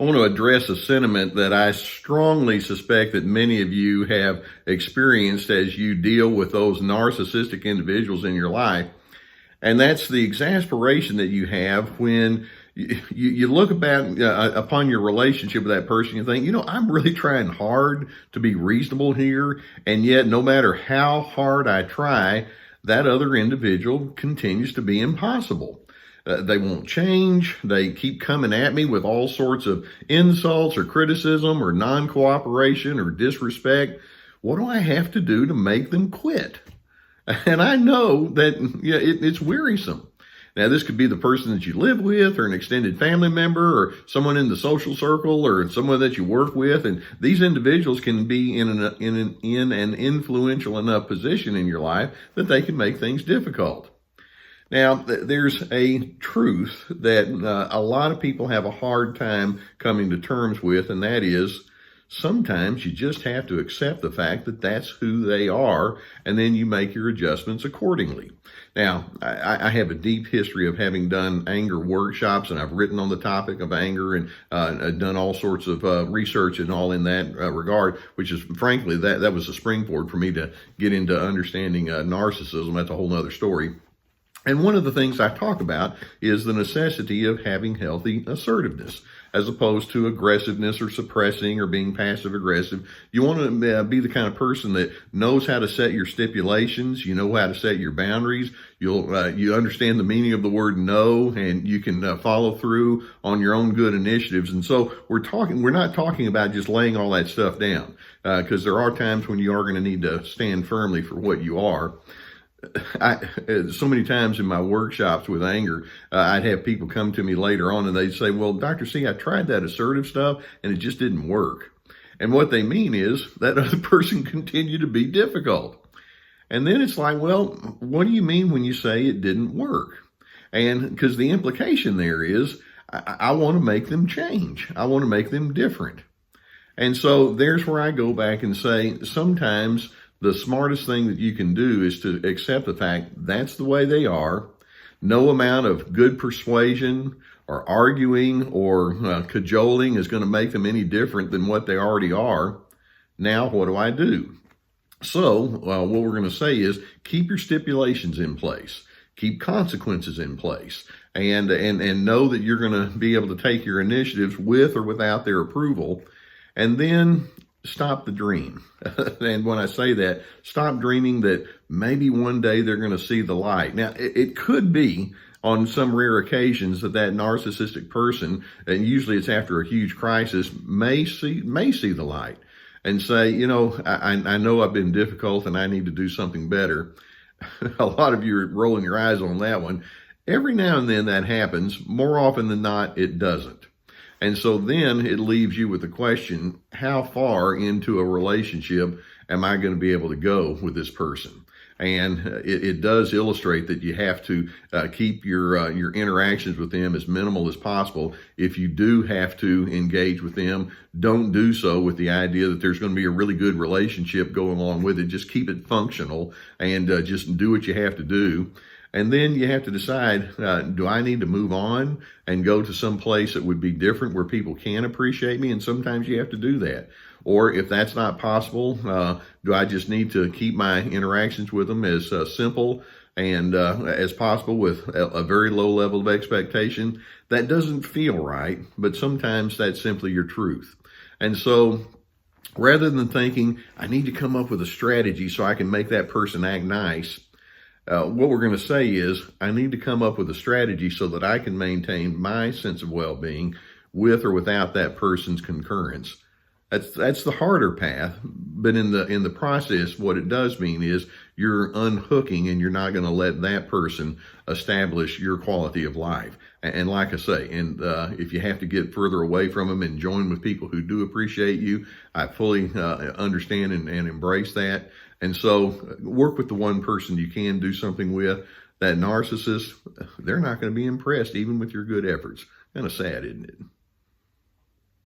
I want to address a sentiment that I strongly suspect that many of you have experienced as you deal with those narcissistic individuals in your life. And that's the exasperation that you have when you look upon your relationship with that person. You think, I'm really trying hard to be reasonable here. And yet, no matter how hard I try, that other individual continues to be impossible. They won't change. They keep coming at me with all sorts of insults or criticism or non-cooperation or disrespect. What do I have to do to make them quit? And I know that it's wearisome. Now, this could be the person that you live with or an extended family member or someone in the social circle or someone that you work with. And these individuals can be in an influential enough position in your life that they can make things difficult. Now, there's a truth that a lot of people have a hard time coming to terms with, and that is sometimes you just have to accept the fact that that's who they are, and then you make your adjustments accordingly. Now, I have a deep history of having done anger workshops, and I've written on the topic of anger and done all sorts of research and all in that regard, which is, frankly, that was a springboard for me to get into understanding narcissism. That's a whole nother story. And one of the things I talk about is the necessity of having healthy assertiveness, as opposed to aggressiveness or suppressing or being passive aggressive. You want to be the kind of person that knows how to set your stipulations. You know how to set your boundaries. You understand the meaning of the word no, and you can follow through on your own good initiatives. And so we're not talking about just laying all that stuff down, because there are times when you are going to need to stand firmly for what you are. So many times in my workshops with anger, I'd have people come to me later on and they'd say, well, Dr. C, I tried that assertive stuff and it just didn't work. And what they mean is that other person continued to be difficult. And then it's like, well, what do you mean when you say it didn't work? And because the implication there is, I want to make them change. I want to make them different. And so there's where I go back and say, sometimes the smartest thing that you can do is to accept the fact that's the way they are. No amount of good persuasion or arguing or cajoling is going to make them any different than what they already are. Now, what do I do? So what we're going to say is keep your stipulations in place. Keep consequences in place. And know that you're going to be able to take your initiatives with or without their approval. And then stop the dream. And when I say that, stop dreaming that maybe one day they're going to see the light. Now, it could be on some rare occasions that narcissistic person, and usually it's after a huge crisis, may see the light and say, I know I've been difficult and I need to do something better. A lot of you are rolling your eyes on that one. Every now and then that happens. More often than not, it doesn't. And so then it leaves you with the question, how far into a relationship am I going to be able to go with this person? And it does illustrate that you have to keep your interactions with them as minimal as possible. If you do have to engage with them, don't do so with the idea that there's going to be a really good relationship going along with it. Just keep it functional and just do what you have to do. And then you have to decide, do I need to move on and go to some place that would be different where people can appreciate me? And sometimes you have to do that. Or if that's not possible, do I just need to keep my interactions with them as simple and as possible with a very low level of expectation? That doesn't feel right, but sometimes that's simply your truth. And so rather than thinking, I need to come up with a strategy so I can make that person act nice, what we're going to say is, I need to come up with a strategy so that I can maintain my sense of well-being with or without that person's concurrence. That's the harder path, but in the process, what it does mean is you're unhooking and you're not going to let that person establish your quality of life. And like I say, if you have to get further away from them and join with people who do appreciate you, I fully understand and embrace that. And so work with the one person you can do something with. That narcissist, they're not going to be impressed even with your good efforts. Kind of sad, isn't it?